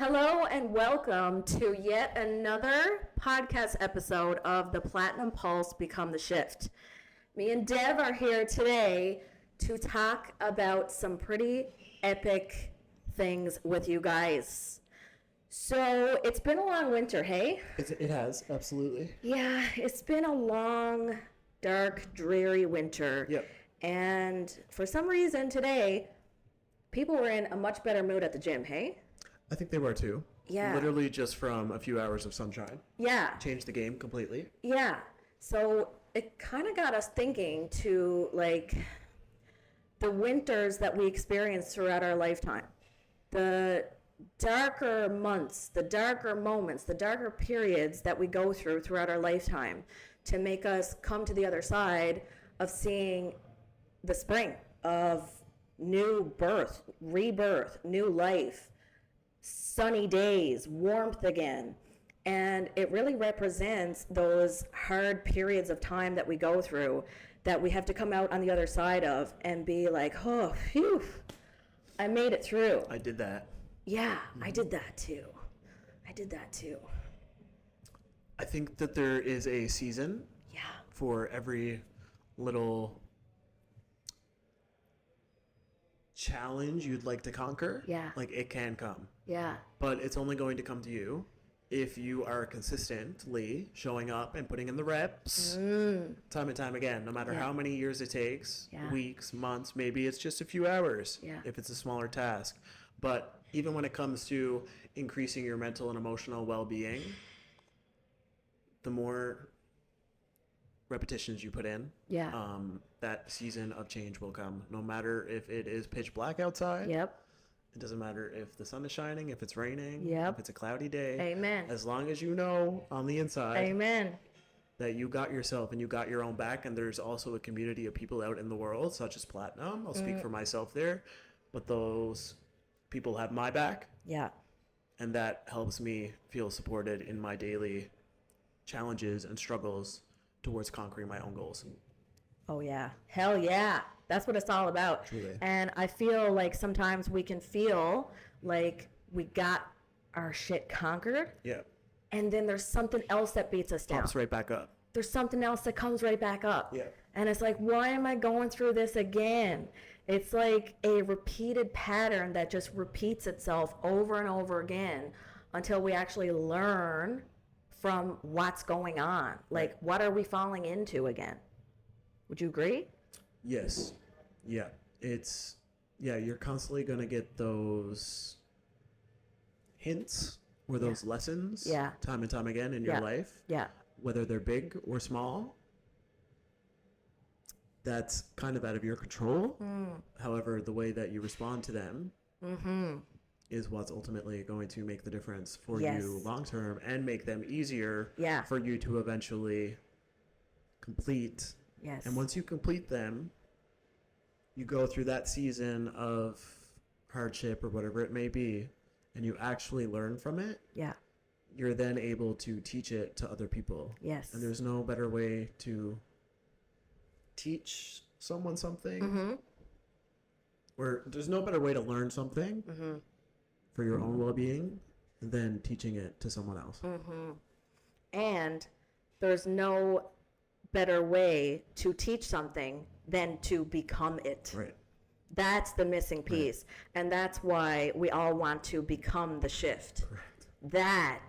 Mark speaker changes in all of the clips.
Speaker 1: Hello and welcome to yet another podcast episode of the Platinum Pulse Become the Shift. Me and Dev are here today to talk about some pretty epic things with you guys. So it's been a long winter, hey?
Speaker 2: It has, absolutely.
Speaker 1: Yeah, it's been a long, dark, dreary winter.
Speaker 2: Yep.
Speaker 1: And for some reason today, people were in a much better mood at the gym, hey?
Speaker 2: I think they were too.
Speaker 1: Yeah.
Speaker 2: Literally just from a few hours of sunshine.
Speaker 1: Yeah.
Speaker 2: Changed the game completely.
Speaker 1: Yeah. So it kind of got us thinking to like the winters that we experience throughout our lifetime. The darker months, the darker moments, the darker periods that we go throughout our lifetime to make us come to the other side of seeing the spring of new birth, rebirth, new life, sunny days, warmth again. And it really represents those hard periods of time that we go through that we have to come out on the other side of and be like, oh, phew, I made it through.
Speaker 2: I did that.
Speaker 1: Yeah, I did that too.
Speaker 2: I think that there is a season
Speaker 1: Yeah.
Speaker 2: for every little challenge you'd like to conquer.
Speaker 1: Yeah.
Speaker 2: Like it can come.
Speaker 1: Yeah.
Speaker 2: But it's only going to come to you if you are consistently showing up and putting in the reps time and time again, no matter how many years it takes, weeks, months, maybe it's just a few hours if it's a smaller task. But even when it comes to increasing your mental and emotional well-being, the more repetitions you put in, that season of change will come. No matter if it is pitch black outside.
Speaker 1: Yep.
Speaker 2: It doesn't matter if the sun is shining, if it's raining,
Speaker 1: Yep.
Speaker 2: if it's a cloudy day.
Speaker 1: Amen.
Speaker 2: As long as you know on the inside
Speaker 1: Amen.
Speaker 2: that you got yourself and you got your own back, and there's also a community of people out in the world, such as Platinum. I'll speak for myself there, but those people have my back.
Speaker 1: Yeah.
Speaker 2: And that helps me feel supported in my daily challenges and struggles towards conquering my own goals.
Speaker 1: Oh, yeah. Hell yeah. That's what it's all about.
Speaker 2: Truly.
Speaker 1: And I feel like sometimes we can feel like we got our shit conquered.
Speaker 2: Yeah.
Speaker 1: And then there's something else that beats us down.
Speaker 2: Pops right back up.
Speaker 1: There's something else that comes right back up.
Speaker 2: Yeah.
Speaker 1: And it's like, why am I going through this again? It's like a repeated pattern that just repeats itself over and over again until we actually learn from what's going on. Like, what are we falling into again? Would you agree?
Speaker 2: Yes. Yeah. You're constantly going to get those hints or those lessons time and time again in your life.
Speaker 1: Yeah.
Speaker 2: Whether they're big or small. That's kind of out of your control. However, the way that you respond to them is what's ultimately going to make the difference for you long term and make them easier for you to eventually complete.
Speaker 1: Yes.
Speaker 2: And once you complete them, you go through that season of hardship or whatever it may be, and you actually learn from it.
Speaker 1: Yeah.
Speaker 2: You're then able to teach it to other people.
Speaker 1: Yes.
Speaker 2: And there's no better way to teach someone something, or there's no better way to learn something for your own well-being than teaching it to someone else.
Speaker 1: And there's no better way to teach something than to become it.
Speaker 2: Right.
Speaker 1: That's the missing piece. And that's why we all want to become the shift.
Speaker 2: Correct.
Speaker 1: That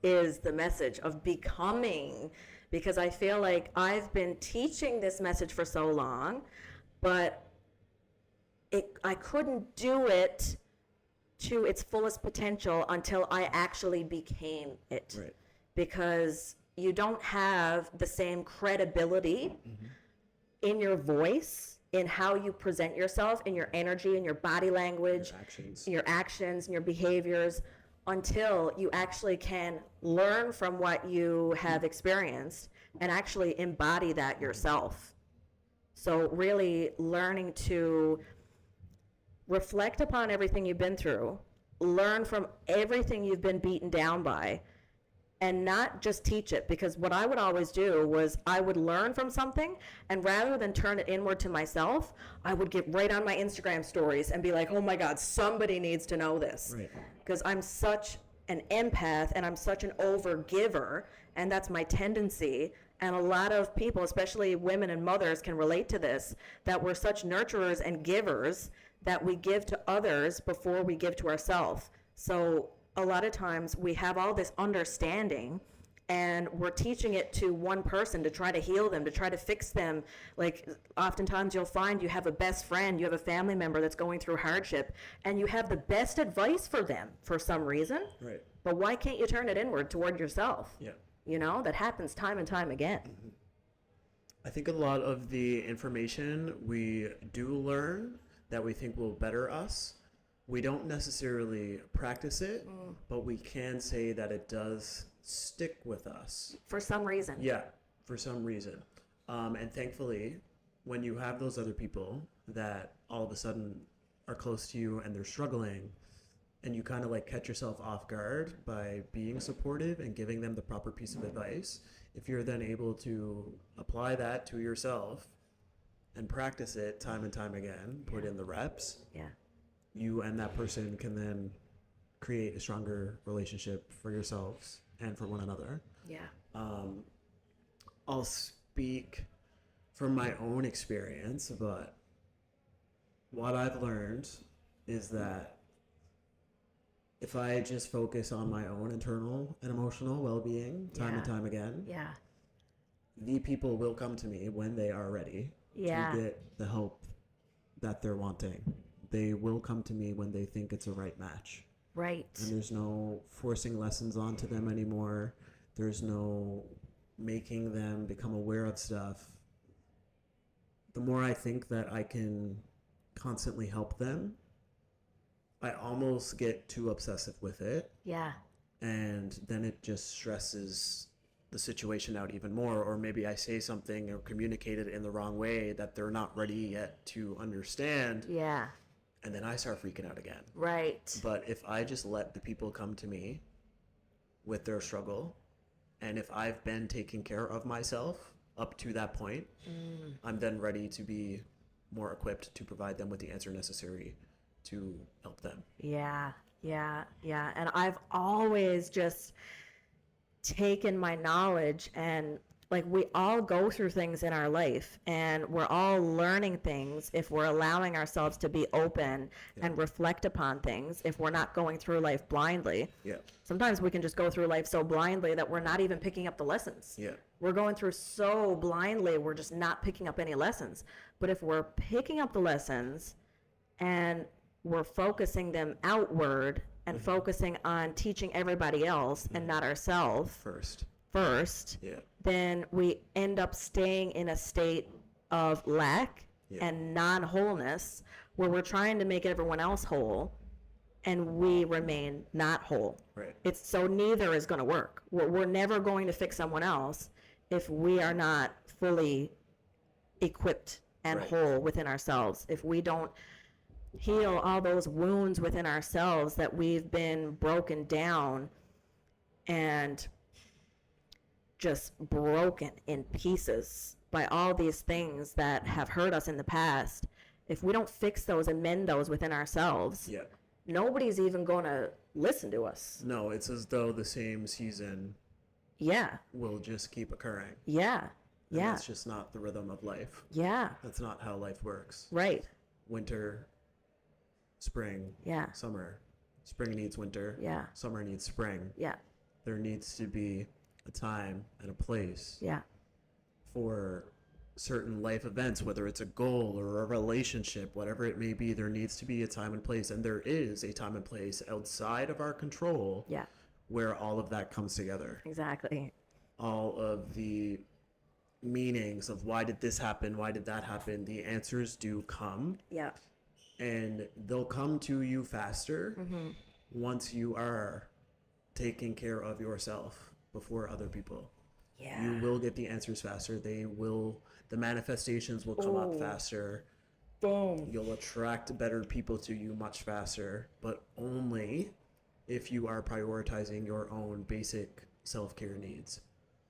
Speaker 1: is the message of becoming, because I feel like I've been teaching this message for so long, but I couldn't do it to its fullest potential until I actually became it.
Speaker 2: Right.
Speaker 1: Because you don't have the same credibility in your voice, in how you present yourself, in your energy, in your body language, your actions and your behaviors, until you actually can learn from what you have experienced and actually embody that yourself. So really learning to reflect upon everything you've been through, learn from everything you've been beaten down by, and not just teach it. Because what I would always do was I would learn from something, and rather than turn it inward to myself, I would get right on my Instagram stories and be like, oh my God, somebody needs to know this.
Speaker 2: Right.
Speaker 1: Because I'm such an empath and I'm such an over giver, and that's my tendency. And a lot of people, especially women and mothers, can relate to this, that we're such nurturers and givers that we give to others before we give to ourselves. So a lot of times we have all this understanding and we're teaching it to one person to try to heal them, to try to fix them. Like oftentimes you'll find you have a best friend, you have a family member that's going through hardship, and you have the best advice for them for some reason.
Speaker 2: Right.
Speaker 1: But why can't you turn it inward toward yourself?
Speaker 2: Yeah.
Speaker 1: You know, that happens time and time again.
Speaker 2: Mm-hmm. I think a lot of the information we do learn that we think will better us, we don't necessarily practice it, but we can say that it does stick with us.
Speaker 1: For some reason.
Speaker 2: Yeah, for some reason. And thankfully, when you have those other people that all of a sudden are close to you and they're struggling, and you kind of like catch yourself off guard by being supportive and giving them the proper piece of advice, if you're then able to apply that to yourself and practice it time and time again, put in the reps,
Speaker 1: Yeah.
Speaker 2: you and that person can then create a stronger relationship for yourselves and for one another.
Speaker 1: Yeah.
Speaker 2: I'll speak from my own experience, but what I've learned is that if I just focus on my own internal and emotional well-being time and time again,
Speaker 1: Yeah.
Speaker 2: the people will come to me when they are ready
Speaker 1: Yeah.
Speaker 2: to get the help that they're wanting. They will come to me when they think it's a right match.
Speaker 1: Right.
Speaker 2: And there's no forcing lessons onto them anymore. There's no making them become aware of stuff. The more I think that I can constantly help them, I almost get too obsessive with it.
Speaker 1: Yeah.
Speaker 2: And then it just stresses the situation out even more. Or maybe I say something or communicate it in the wrong way that they're not ready yet to understand.
Speaker 1: Yeah.
Speaker 2: And then I start freaking out again.
Speaker 1: Right.
Speaker 2: But if I just let the people come to me with their struggle, and if I've been taking care of myself up to that point, I'm then ready to be more equipped to provide them with the answer necessary to help them.
Speaker 1: Yeah. Yeah. Yeah. And I've always just taken my knowledge, and like we all go through things in our life and we're all learning things if we're allowing ourselves to be open and reflect upon things, if we're not going through life blindly.
Speaker 2: Yeah.
Speaker 1: Sometimes we can just go through life so blindly that we're not even picking up the lessons.
Speaker 2: Yeah.
Speaker 1: We're going through so blindly, we're just not picking up any lessons. But if we're picking up the lessons and we're focusing them outward and focusing on teaching everybody else and not ourselves first,
Speaker 2: Yeah.
Speaker 1: then we end up staying in a state of lack and non-wholeness where we're trying to make everyone else whole and we remain not whole.
Speaker 2: Right.
Speaker 1: It's so neither is going to work. We're never going to fix someone else if we are not fully equipped and whole within ourselves. If we don't heal all those wounds within ourselves that we've been broken down and just broken in pieces by all these things that have hurt us in the past, if we don't fix those and mend those within ourselves,
Speaker 2: Yeah.
Speaker 1: nobody's even going to listen to us.
Speaker 2: No, it's as though the same season
Speaker 1: Yeah.
Speaker 2: will just keep occurring.
Speaker 1: Yeah.
Speaker 2: And
Speaker 1: Yeah.
Speaker 2: that's just not the rhythm of life.
Speaker 1: Yeah.
Speaker 2: That's not how life works.
Speaker 1: Right.
Speaker 2: Winter, spring,
Speaker 1: Yeah.
Speaker 2: summer. Spring needs winter.
Speaker 1: Yeah.
Speaker 2: Summer needs spring.
Speaker 1: Yeah.
Speaker 2: There needs to be a time and a place
Speaker 1: Yeah.
Speaker 2: for certain life events, whether it's a goal or a relationship, whatever it may be. There needs to be a time and place, and there is a time and place outside of our control
Speaker 1: Yeah.
Speaker 2: where all of that comes together.
Speaker 1: Exactly.
Speaker 2: All of the meanings of why did this happen, why did that happen, the answers do come,
Speaker 1: Yeah.
Speaker 2: and they'll come to you faster once you are taking care of yourself before other people.
Speaker 1: Yeah.
Speaker 2: You will get the answers faster. The manifestations will come up faster.
Speaker 1: Boom.
Speaker 2: You'll attract better people to you much faster, but only if you are prioritizing your own basic self-care needs.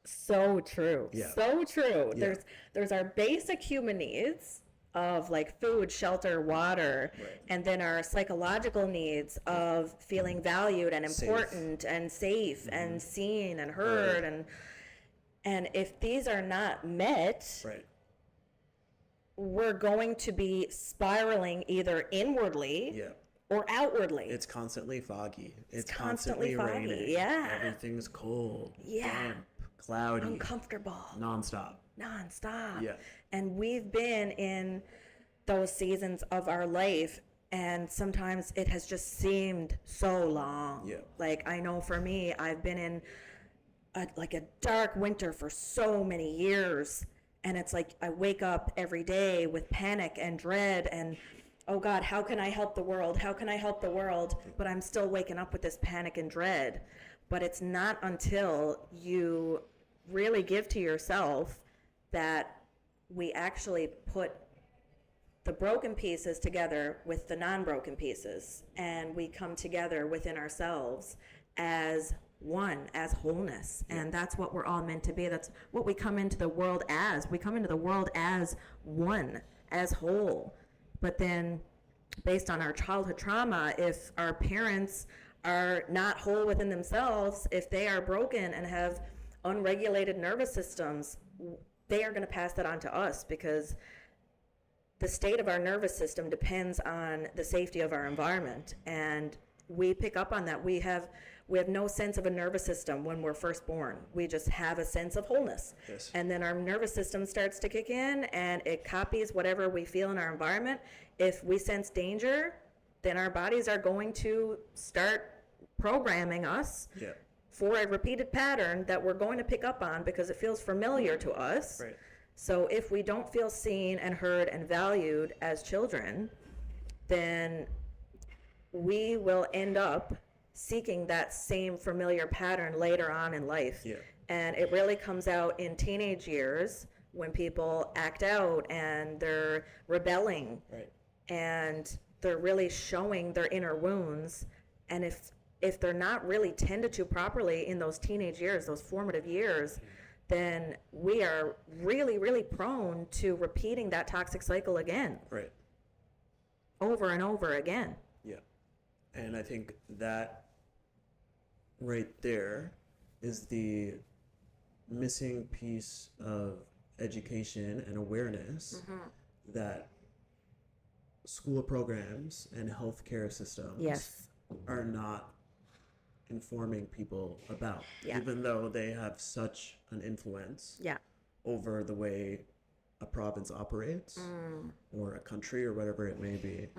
Speaker 1: So true.
Speaker 2: Yeah.
Speaker 1: So true.
Speaker 2: Yeah.
Speaker 1: There's our basic human needs of like food, shelter, water,
Speaker 2: Right.
Speaker 1: and then our psychological needs of feeling valued and important and safe and seen and heard, and if these are not met,
Speaker 2: Right.
Speaker 1: we're going to be spiraling either inwardly
Speaker 2: Yeah.
Speaker 1: or outwardly.
Speaker 2: It's constantly foggy. It's
Speaker 1: constantly foggy,
Speaker 2: raining.
Speaker 1: yeah.
Speaker 2: Everything's cold.
Speaker 1: Yeah.
Speaker 2: Damp. Cloudy.
Speaker 1: Uncomfortable.
Speaker 2: Nonstop.
Speaker 1: Nonstop.
Speaker 2: Yeah.
Speaker 1: And we've been in those seasons of our life, and sometimes it has just seemed so long.
Speaker 2: Yeah.
Speaker 1: Like, I know for me, I've been in a dark winter for so many years, and it's like I wake up every day with panic and dread and, oh God, how can I help the world? How can I help the world? But I'm still waking up with this panic and dread. But it's not until you really give to yourself that we actually put the broken pieces together with the non-broken pieces, and we come together within ourselves as one, as wholeness. And that's what we're all meant to be. That's what we come into the world as. We come into the world as one, as whole. But then, based on our childhood trauma, if our parents are not whole within themselves, if they are broken and have unregulated nervous systems, they are going to pass that on to us, because the state of our nervous system depends on the safety of our environment, and we pick up on that. We have no sense of a nervous system when we're first born. We just have a sense of wholeness.
Speaker 2: Yes.
Speaker 1: And then our nervous system starts to kick in, and it copies whatever we feel in our environment. If we sense danger, then our bodies are going to start programming us
Speaker 2: Yeah.
Speaker 1: for a repeated pattern that we're going to pick up on because it feels familiar to us.
Speaker 2: Right.
Speaker 1: So if we don't feel seen and heard and valued as children, then we will end up seeking that same familiar pattern later on in life.
Speaker 2: Yeah.
Speaker 1: And it really comes out in teenage years when people act out and they're rebelling.
Speaker 2: Right.
Speaker 1: And they're really showing their inner wounds. And if they're not really tended to properly in those teenage years, those formative years, then we are really, really prone to repeating that toxic cycle again,
Speaker 2: Right.
Speaker 1: over and over again.
Speaker 2: Yeah. And I think that right there is the missing piece of education and awareness that school programs and healthcare systems
Speaker 1: Yes.
Speaker 2: are not informing people about,
Speaker 1: Yeah.
Speaker 2: even though they have such an influence
Speaker 1: Yeah.
Speaker 2: over the way a province operates or a country or whatever it may be.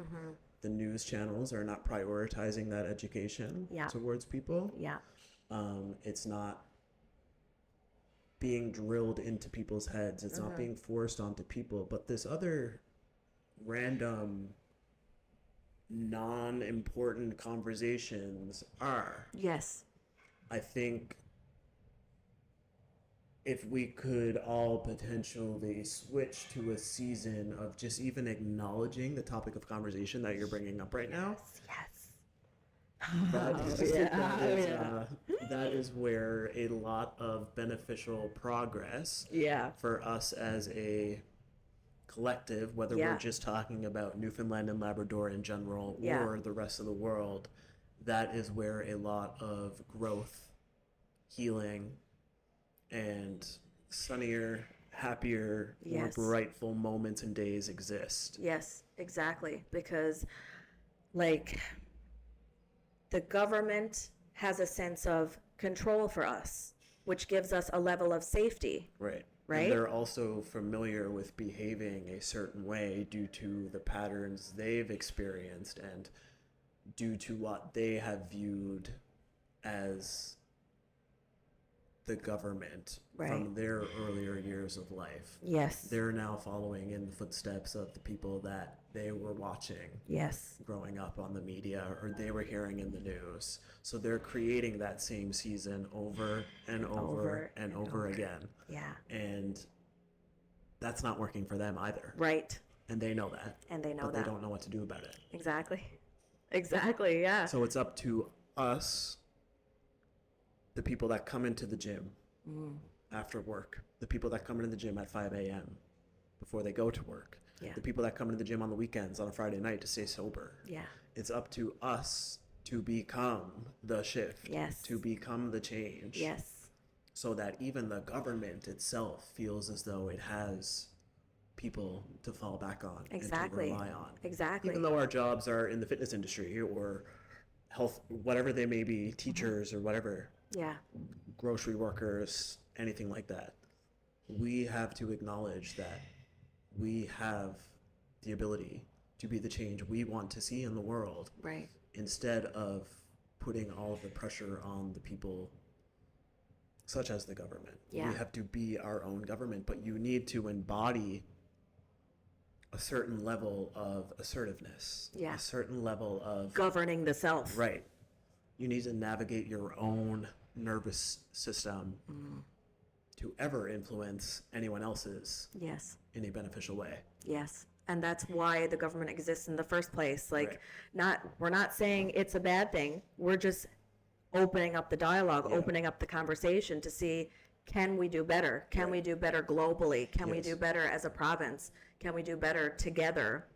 Speaker 2: The news channels are not prioritizing that education
Speaker 1: Yeah.
Speaker 2: towards people.
Speaker 1: Yeah.
Speaker 2: It's not being drilled into people's heads. It's not being forced onto people. But this other random, non-important conversations are.
Speaker 1: Yes.
Speaker 2: I think if we could all potentially switch to a season of just even acknowledging the topic of conversation that you're bringing up right now,
Speaker 1: Yes.
Speaker 2: that is where a lot of beneficial progress
Speaker 1: Yeah.
Speaker 2: for us as a collective, whether
Speaker 1: Yeah.
Speaker 2: we're just talking about Newfoundland and Labrador in general
Speaker 1: Yeah.
Speaker 2: or the rest of the world, that is where a lot of growth, healing, and sunnier, happier,
Speaker 1: Yes.
Speaker 2: more brightful moments and days exist.
Speaker 1: Yes, exactly. Because, like, the government has a sense of control for us, which gives us a level of safety.
Speaker 2: Right.
Speaker 1: Right?
Speaker 2: And they're also familiar with behaving a certain way due to the patterns they've experienced and due to what they have viewed as the government
Speaker 1: Right.
Speaker 2: from their earlier years of life.
Speaker 1: Yes.
Speaker 2: They're now following in the footsteps of the people that they were watching
Speaker 1: Yes.
Speaker 2: growing up on the media or they were hearing in the news. So they're creating that same season over and over and over again.
Speaker 1: Yeah.
Speaker 2: And that's not working for them either.
Speaker 1: Right.
Speaker 2: And they know that.
Speaker 1: And they know
Speaker 2: but
Speaker 1: that.
Speaker 2: they don't know what to do about it.
Speaker 1: Exactly. Exactly. Yeah.
Speaker 2: So it's up to us the people that come into the gym after work, the people that come into the gym at 5 a.m. before they go to work, the people that come into the gym on the weekends on a Friday night to stay sober.
Speaker 1: Yeah.
Speaker 2: It's up to us to become the shift, to become the change.
Speaker 1: Yes.
Speaker 2: So that even the government itself feels as though it has people to fall back on and to rely on.
Speaker 1: Exactly.
Speaker 2: Even though our jobs are in the fitness industry or health, whatever they may be, teachers or whatever.
Speaker 1: Yeah.
Speaker 2: Grocery workers, anything like that. We have to acknowledge that we have the ability to be the change we want to see in the world.
Speaker 1: Right.
Speaker 2: Instead of putting all of the pressure on the people such as the government.
Speaker 1: Yeah.
Speaker 2: We have to be our own government, but you need to embody a certain level of assertiveness.
Speaker 1: Yeah.
Speaker 2: A certain level of
Speaker 1: governing the self.
Speaker 2: Right. You need to navigate your own nervous system to ever influence anyone else's
Speaker 1: Yes.
Speaker 2: in a beneficial way.
Speaker 1: Yes. And that's why the government exists in the first place. Like,
Speaker 2: Right.
Speaker 1: we're not saying it's a bad thing. We're just opening up the dialogue, opening up the conversation to see, can we do better? Can we do better globally? Can we do better as a province? Can we do better together?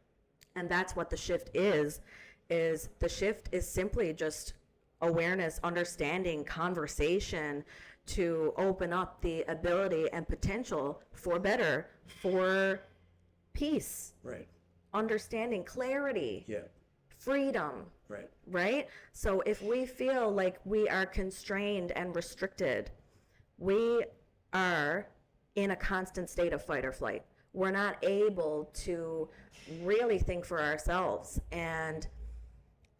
Speaker 1: And that's what the shift is the shift is simply just awareness, understanding, conversation to open up the ability and potential for better, for peace,
Speaker 2: Right.
Speaker 1: understanding, clarity,
Speaker 2: Yeah.
Speaker 1: freedom,
Speaker 2: Right.
Speaker 1: right? So if we feel like we are constrained and restricted, we are in a constant state of fight or flight. We're not able to really think for ourselves. And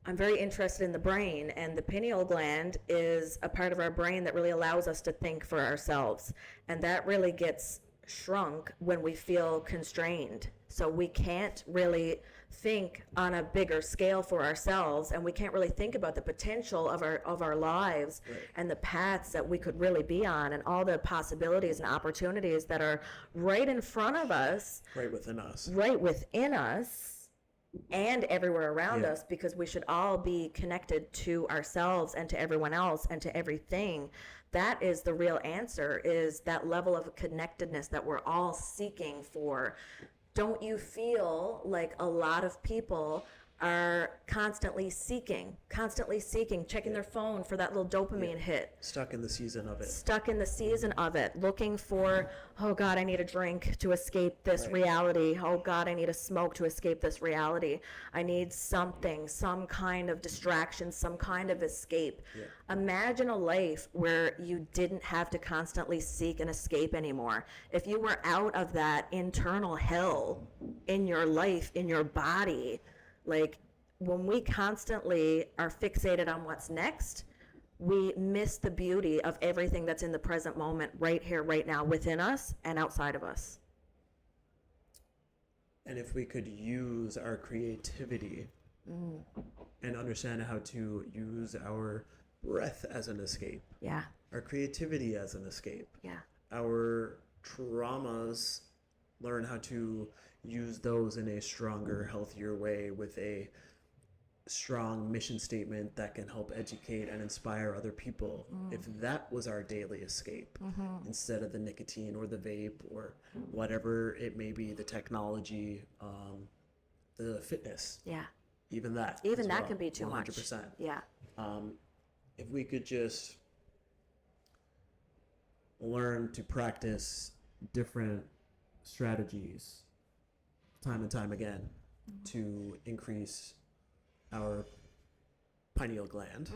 Speaker 1: I'm very interested in the brain, and the pineal gland is a part of our brain that really allows us to think for ourselves. And that really gets shrunk when we feel constrained. So we can't really think on a bigger scale for ourselves, and we can't really think about the potential of our lives and the paths that we could really be on, and all the possibilities and opportunities that are right in front of us,
Speaker 2: Right within us.
Speaker 1: and everywhere around us, because we should all be connected to ourselves and to everyone else and to everything. That is the real answer, is that level of connectedness that we're all seeking for. Don't you feel like a lot of people are constantly seeking, checking their phone for that little dopamine hit,
Speaker 2: Stuck in the season of it.
Speaker 1: looking for, oh God, I need a drink to escape this reality. Oh God, I need a smoke to escape this reality. I need something, some kind of distraction, some kind of escape. Imagine a life where you didn't have to constantly seek an escape anymore. If you were out of that internal hell in your life, in your body, like, when we constantly are fixated on what's next, we miss the beauty of everything that's in the present moment, right here, right now, within us and outside of us.
Speaker 2: And if we could use our creativity and understand how to use our breath as an escape,
Speaker 1: Yeah,
Speaker 2: our creativity as an escape,
Speaker 1: yeah,
Speaker 2: our traumas, learn how to use those in a stronger, healthier way with a strong mission statement that can help educate and inspire other people. If that was our daily escape, instead of the nicotine or the vape or whatever it may be, the technology, the fitness,
Speaker 1: yeah.
Speaker 2: even that.
Speaker 1: Even
Speaker 2: as
Speaker 1: that
Speaker 2: well,
Speaker 1: can be too much.
Speaker 2: 100%.
Speaker 1: Yeah,
Speaker 2: If we could just learn to practice different strategies time and time again to increase our pineal gland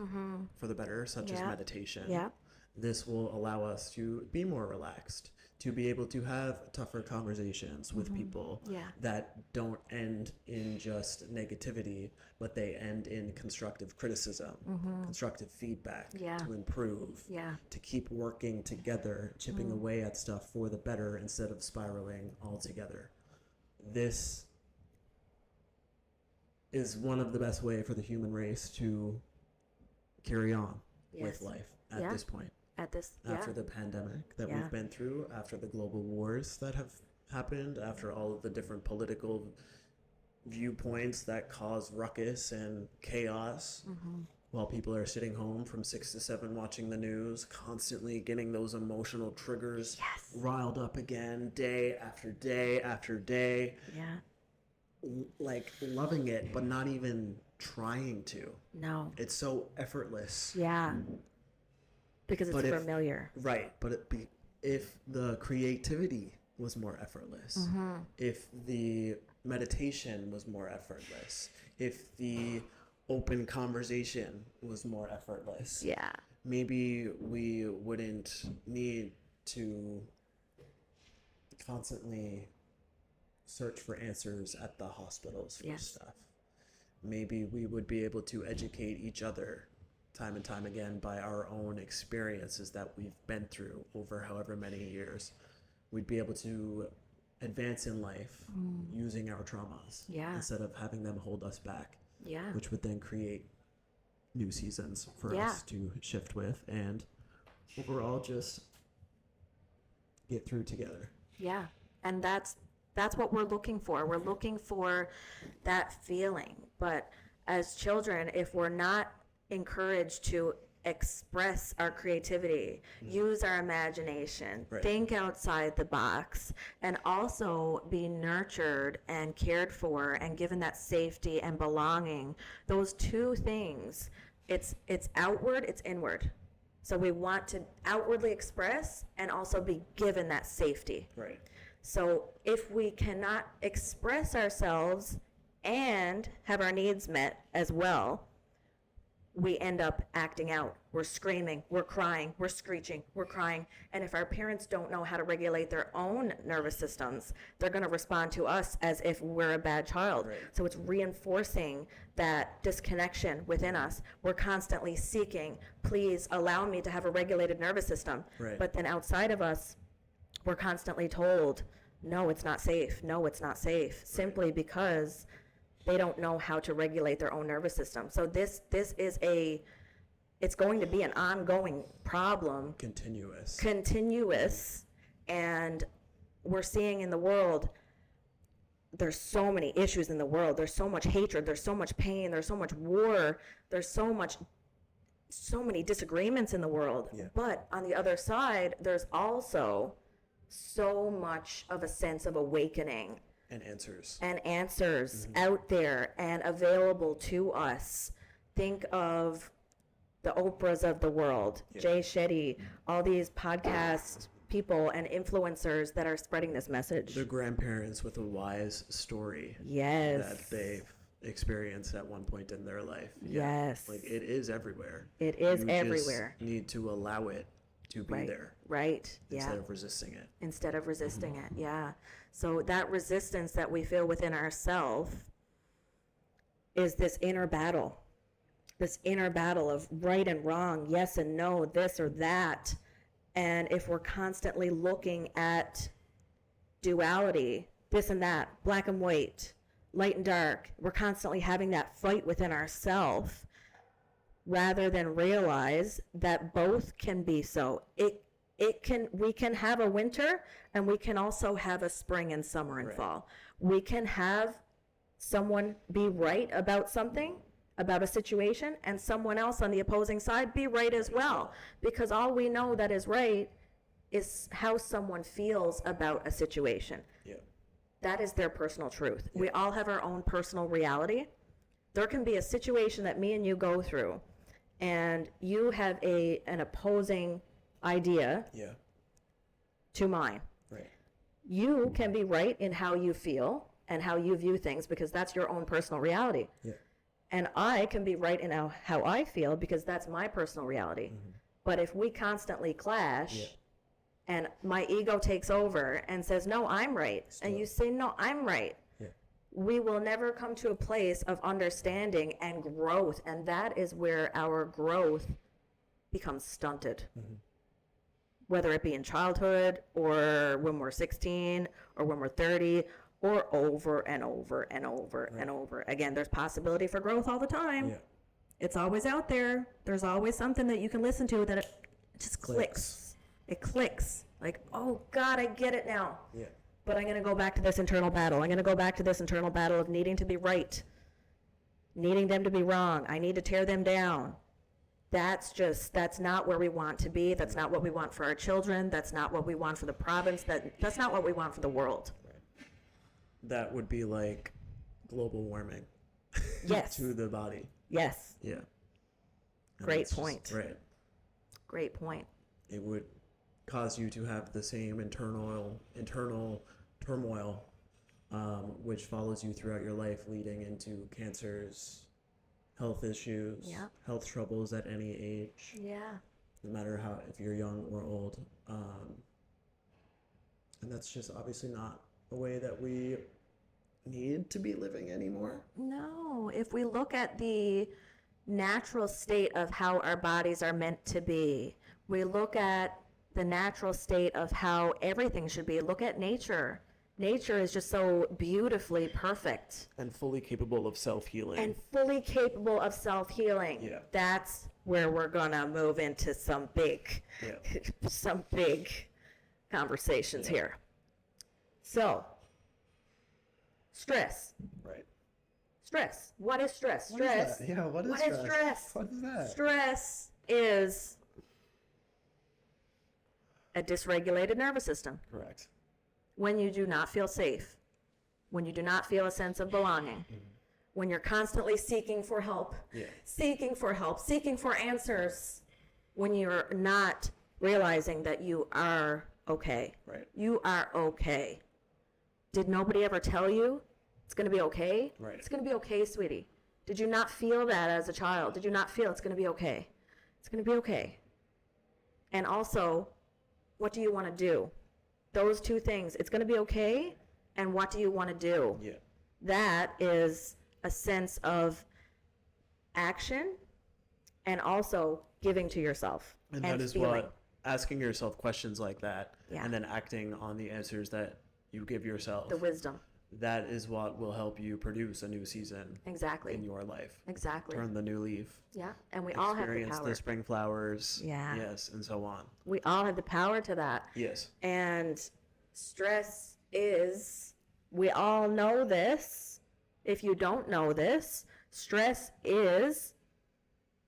Speaker 2: for the better, such as meditation.
Speaker 1: Yeah.
Speaker 2: This will allow us to be more relaxed, to be able to have tougher conversations with people that don't end in just negativity, but they end in constructive criticism, constructive feedback to improve, to keep working together, chipping away at stuff for the better instead of spiraling altogether. This is one of the best way for the human race to carry on with life at this point. After the pandemic that we've been through, after the global wars that have happened, after all of the different political viewpoints that cause ruckus and chaos, while people are sitting home from 6 to 7 watching the news, constantly getting those emotional triggers riled up again, day after day after day.
Speaker 1: Yeah.
Speaker 2: Like loving it, but not even trying to.
Speaker 1: No.
Speaker 2: It's so effortless.
Speaker 1: Yeah. Because it's familiar.
Speaker 2: Right. But if the creativity was more effortless, if the meditation was more effortless, if the open conversation was more effortless, maybe we wouldn't need to constantly search for answers at the hospitals for stuff. Maybe we would be able to educate each other time and time again by our own experiences that we've been through over however many years. We'd be able to advance in life using our traumas instead of having them hold us back, which would then create new seasons for us to shift with and overall just get through together.
Speaker 1: Yeah. And that's what we're looking for. We're looking for that feeling. But as children, if we're not encouraged to express our creativity, use our imagination, think outside the box, and also be nurtured and cared for and given that safety and belonging, those two things, it's outward, it's inward. So we want to outwardly express and also be given that safety.
Speaker 2: Right.
Speaker 1: So if we cannot express ourselves and have our needs met as well, we end up acting out. We're screaming, we're crying, we're screeching, we're crying. And if our parents don't know how to regulate their own nervous systems, they're going to respond to us as if we're a bad child.
Speaker 2: Right.
Speaker 1: So it's reinforcing that disconnection within us. We're constantly seeking, please allow me to have a regulated nervous system.
Speaker 2: Right.
Speaker 1: But then outside of us, we're constantly told, no, it's not safe. No, it's not safe. Simply because they don't know how to regulate their own nervous system. So this is it's going to be an ongoing problem. Continuous. And we're seeing in the world, there's so many issues in the world. There's so much hatred. There's so much pain. There's so much war. There's so many disagreements in the world.
Speaker 2: Yeah.
Speaker 1: But on the other side, there's also so much of a sense of awakening
Speaker 2: and answers
Speaker 1: out there and available to us. Think of the Oprahs of the world, Jay Shetty, all these podcast people and influencers that are spreading this message.
Speaker 2: The grandparents with a wise story that they've experienced at one point in their life.
Speaker 1: Yes.
Speaker 2: Like it is everywhere.
Speaker 1: It is everywhere.
Speaker 2: Just need to allow it to be there.
Speaker 1: Right.
Speaker 2: Instead of resisting it.
Speaker 1: Yeah. So that resistance that we feel within ourselves is this inner battle of right and wrong, yes and no, this or that. And if we're constantly looking at duality, this and that, black and white, light and dark, we're constantly having that fight within ourselves rather than realize that both can be so. We can have a winter and we can also have a spring and summer and fall. We can have someone be right about something, about a situation, and someone else on the opposing side be right as well. Because all we know that is right is how someone feels about a situation.
Speaker 2: Yeah. That
Speaker 1: is their personal truth. Yeah. We all have our own personal reality. There can be a situation that me and you go through, and you have an opposing idea to mine. Right. You can be right in how you feel and how you view things because that's your own personal reality. Yeah. And I can be right in how I feel because that's my personal reality. Mm-hmm. But if we constantly clash and my ego takes over and says, no, I'm right, and you say, no, I'm right, we will never come to a place of understanding and growth. And that is where our growth becomes stunted. Mm-hmm. Whether it be in childhood or when we're 16 or when we're 30 or over and over and over and over. Again, there's possibility for growth all the time. Yeah. It's always out there. There's always something that you can listen to that it just clicks. It clicks. Like, oh God, I get it now. Yeah. But I'm going to go back to this internal battle. I'm going to go back to this internal battle of needing to be right. needing them to be wrong. I need to tear them down. That's not where we want to be. That's not what we want for our children. That's not what we want for the province. That's not what we want for the world.
Speaker 2: That would be like global warming.
Speaker 1: Yes.
Speaker 2: To the body.
Speaker 1: Yes.
Speaker 2: Yeah. And
Speaker 1: Great point.
Speaker 2: Right.
Speaker 1: Great point.
Speaker 2: It would cause you to have the same internal turmoil, which follows you throughout your life, leading into cancers, health issues, health troubles at any age.
Speaker 1: Yeah.
Speaker 2: No matter if you're young or old. And that's just obviously not a way that we need to be living anymore.
Speaker 1: No. If we look at the natural state of how our bodies are meant to be, we look at the natural state of how everything should be. Look at nature. Nature is just so beautifully perfect.
Speaker 2: And fully capable of self-healing.
Speaker 1: Yeah. That's where we're going to move into some big conversations here. So, stress.
Speaker 2: Right.
Speaker 1: Stress. What is stress?
Speaker 2: What is that? Yeah, what is stress? What is that?
Speaker 1: Stress is a dysregulated nervous system.
Speaker 2: Correct.
Speaker 1: When you do not feel safe, when you do not feel a sense of belonging, when you're constantly seeking for help, seeking for answers, when you're not realizing that you are okay.
Speaker 2: Right.
Speaker 1: You are okay. Did nobody ever tell you it's going to be okay?
Speaker 2: Right.
Speaker 1: It's going to be okay, sweetie. Did you not feel that as a child? Did you not feel it's going to be okay? It's going to be okay. And also, what do you want to do? Those two things. It's going to be okay, and what do you want to do?
Speaker 2: Yeah.
Speaker 1: That is a sense of action and also giving to yourself.
Speaker 2: And that is feeling. What asking yourself questions like that and then acting on the answers that you give yourself.
Speaker 1: The wisdom.
Speaker 2: That is what will help you produce a new season.
Speaker 1: Exactly.
Speaker 2: In your life.
Speaker 1: Exactly.
Speaker 2: Turn the new leaf.
Speaker 1: Yeah, and we all have the power.
Speaker 2: Experience the spring flowers.
Speaker 1: Yeah.
Speaker 2: Yes, and so on.
Speaker 1: We all have the power to that.
Speaker 2: Yes.
Speaker 1: And stress is, we all know this. If you don't know this, stress is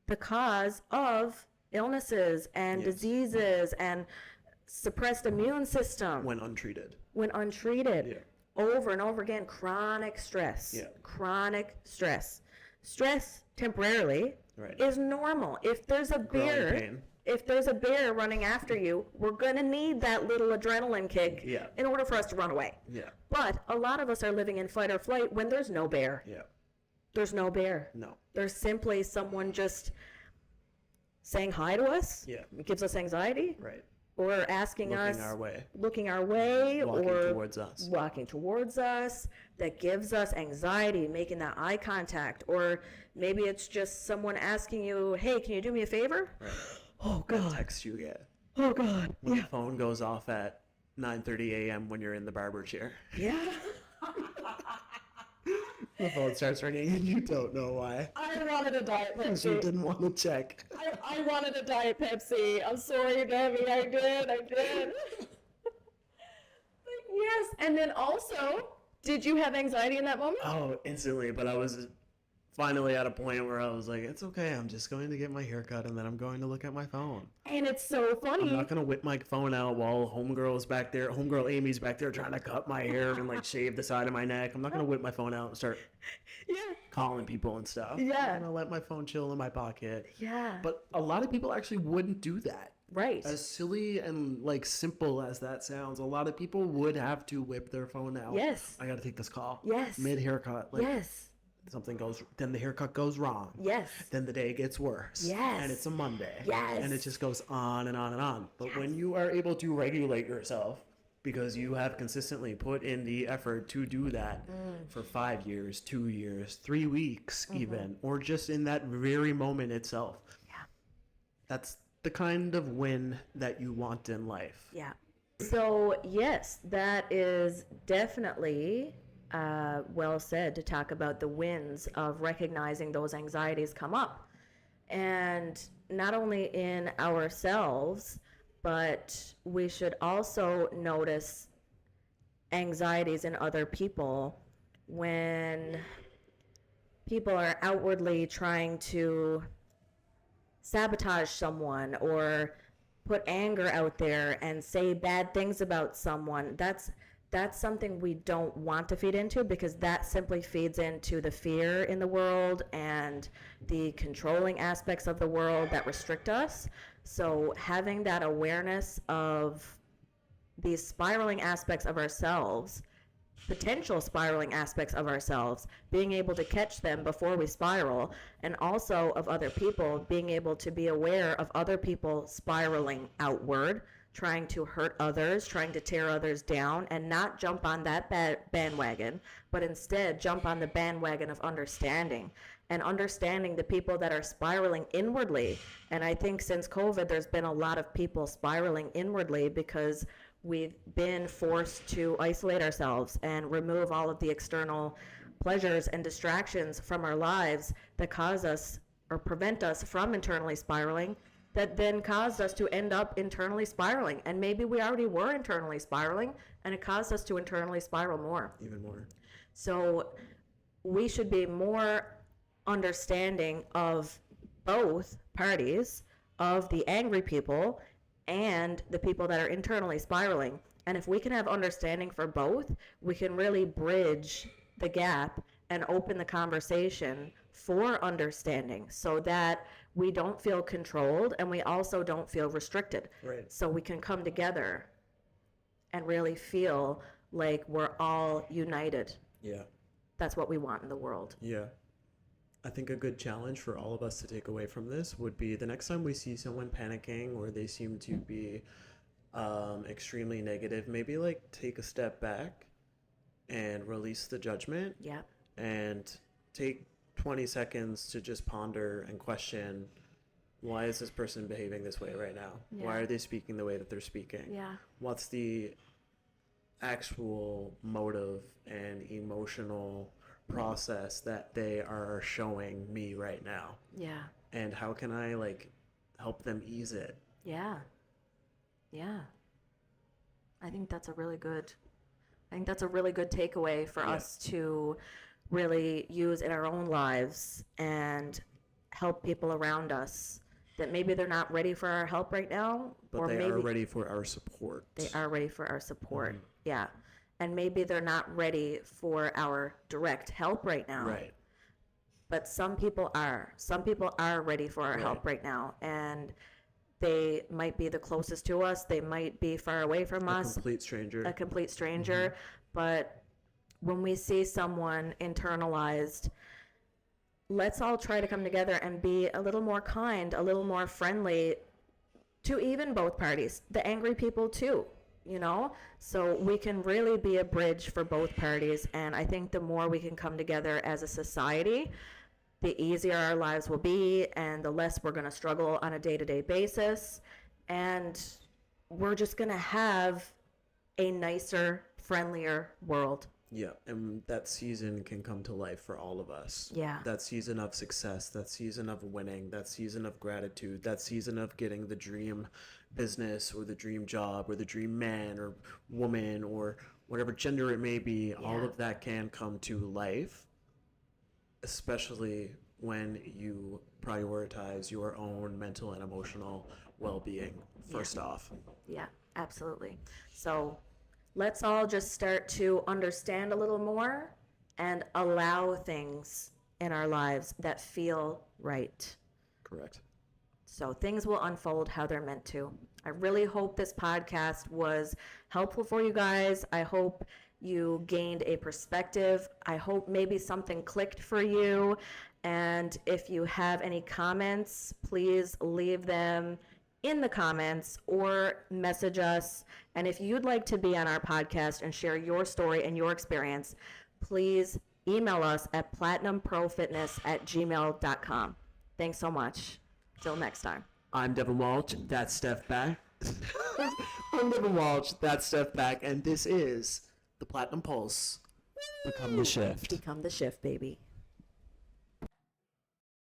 Speaker 1: the cause of illnesses and diseases and suppressed immune system.
Speaker 2: When untreated.
Speaker 1: Yeah. Over and over again, chronic stress.
Speaker 2: Yeah.
Speaker 1: Chronic stress. Stress temporarily is normal. If there's a bear running after you, we're going to need that little adrenaline kick in order for us to run away.
Speaker 2: Yeah.
Speaker 1: But a lot of us are living in fight or flight when there's no bear.
Speaker 2: Yeah.
Speaker 1: There's no bear.
Speaker 2: No.
Speaker 1: There's simply someone just saying hi to us.
Speaker 2: Yeah.
Speaker 1: It gives us anxiety.
Speaker 2: Right.
Speaker 1: Or asking looking our way, walking towards us, that gives us anxiety, making that eye contact, or maybe it's just someone asking you, hey, can you do me a favor?
Speaker 2: Right.
Speaker 1: Oh, God.
Speaker 2: That text you get.
Speaker 1: Oh, God.
Speaker 2: When the phone goes off at 9:30 a.m. when you're in the barber chair.
Speaker 1: Yeah.
Speaker 2: The phone starts ringing and you don't know why.
Speaker 1: I wanted a Diet Pepsi.
Speaker 2: You didn't want to check.
Speaker 1: I wanted a Diet Pepsi. I'm sorry, Debbie. I did. Yes. And then also, did you have anxiety in that moment?
Speaker 2: Oh, instantly. But I was finally at a point where I was like, it's okay. I'm just going to get my hair cut and then I'm going to look at my phone.
Speaker 1: And it's so funny.
Speaker 2: I'm not going to whip my phone out while homegirl Amy's back there trying to cut my hair and like shave the side of my neck. I'm not going to whip my phone out and start calling people and stuff.
Speaker 1: Yeah.
Speaker 2: I'm going to let my phone chill in my pocket.
Speaker 1: Yeah.
Speaker 2: But a lot of people actually wouldn't do that.
Speaker 1: Right.
Speaker 2: As silly and like simple as that sounds, a lot of people would have to whip their phone out.
Speaker 1: Yes.
Speaker 2: I got to take this call.
Speaker 1: Yes.
Speaker 2: Mid haircut.
Speaker 1: Yes.
Speaker 2: Something goes, then the haircut goes wrong.
Speaker 1: Yes.
Speaker 2: Then the day gets worse.
Speaker 1: Yes.
Speaker 2: And it's a Monday.
Speaker 1: Yes.
Speaker 2: And it just goes on and on and on. But when you are able to regulate yourself, because you have consistently put in the effort to do that for 5 years, 2 years, 3 weeks even, or just in that very moment itself.
Speaker 1: Yeah.
Speaker 2: That's the kind of win that you want in life.
Speaker 1: Yeah. So, yes, that is definitely well said to talk about the wins of recognizing those anxieties come up. And not only in ourselves, but we should also notice anxieties in other people when people are outwardly trying to sabotage someone or put anger out there and say bad things about someone, that's something we don't want to feed into, because that simply feeds into the fear in the world and the controlling aspects of the world that restrict us. So having that awareness of these spiraling aspects of ourselves, potential spiraling aspects of ourselves, being able to catch them before we spiral, and also of other people, being able to be aware of other people spiraling outward, trying to hurt others, trying to tear others down, and not jump on that bandwagon, but instead jump on the bandwagon of understanding, and understanding the people that are spiraling inwardly. And I think since COVID, there's been a lot of people spiraling inwardly because we've been forced to isolate ourselves and remove all of the external pleasures and distractions from our lives that cause us or prevent us from internally spiraling, that then caused us to end up internally spiraling. And maybe we already were internally spiraling, and it caused us to internally spiral more.
Speaker 2: Even more.
Speaker 1: So we should be more understanding of both parties, of the angry people and the people that are internally spiraling. And if we can have understanding for both, we can really bridge the gap and open the conversation for understanding, so that we don't feel controlled and we also don't feel restricted.
Speaker 2: Right.
Speaker 1: So we can come together and really feel like we're all united.
Speaker 2: Yeah.
Speaker 1: That's what we want in the world.
Speaker 2: Yeah. I think a good challenge for all of us to take away from this would be the next time we see someone panicking or they seem to be extremely negative, maybe like take a step back and release the judgment.
Speaker 1: Yeah.
Speaker 2: And take 20 seconds to just ponder and question, why is this person behaving this way right now?
Speaker 1: Yeah.
Speaker 2: Why are they speaking the way that they're speaking?
Speaker 1: Yeah.
Speaker 2: What's the actual motive and emotional process that they are showing me right now?
Speaker 1: Yeah.
Speaker 2: And how can I help them ease it?
Speaker 1: Yeah. Yeah. I think that's a really good takeaway for us to really use in our own lives and help people around us that maybe they're not ready for our help right now,
Speaker 2: but
Speaker 1: or
Speaker 2: they
Speaker 1: maybe
Speaker 2: are ready for our support.
Speaker 1: They are ready for our support. Mm-hmm. Yeah. And maybe they're not ready for our direct help right now.
Speaker 2: Right.
Speaker 1: But some people are. Some people are ready for our help right now. And they might be the closest to us. They might be far away from us.
Speaker 2: A complete stranger.
Speaker 1: Mm-hmm. But when we see someone internalized, let's all try to come together and be a little more kind, a little more friendly to even both parties, the angry people too, so we can really be a bridge for both parties. And I think the more we can come together as a society, the easier our lives will be and the less we're going to struggle on a day-to-day basis. And we're just going to have a nicer, friendlier world.
Speaker 2: Yeah, and that season can come to life for all of us.
Speaker 1: Yeah.
Speaker 2: That season of success, that season of winning, that season of gratitude, that season of getting the dream business or the dream job or the dream man or woman or whatever gender it may be, all of that can come to life, especially when you prioritize your own mental and emotional well-being first off.
Speaker 1: Yeah, absolutely. So let's all just start to understand a little more and allow things in our lives that feel right.
Speaker 2: Correct.
Speaker 1: So things will unfold how they're meant to. I really hope this podcast was helpful for you guys. I hope you gained a perspective. I hope maybe something clicked for you. And if you have any comments, please leave them in the comments or message us. And if you'd like to be on our podcast and share your story and your experience, please email us at platinumprofitness@gmail.com. Thanks so much. Till next time.
Speaker 2: I'm Devon Walsh. That's Steph Back. I'm Devon Walsh. That's Steph Back. And this is the Platinum Pulse. Become the shift.
Speaker 1: Become the shift, baby.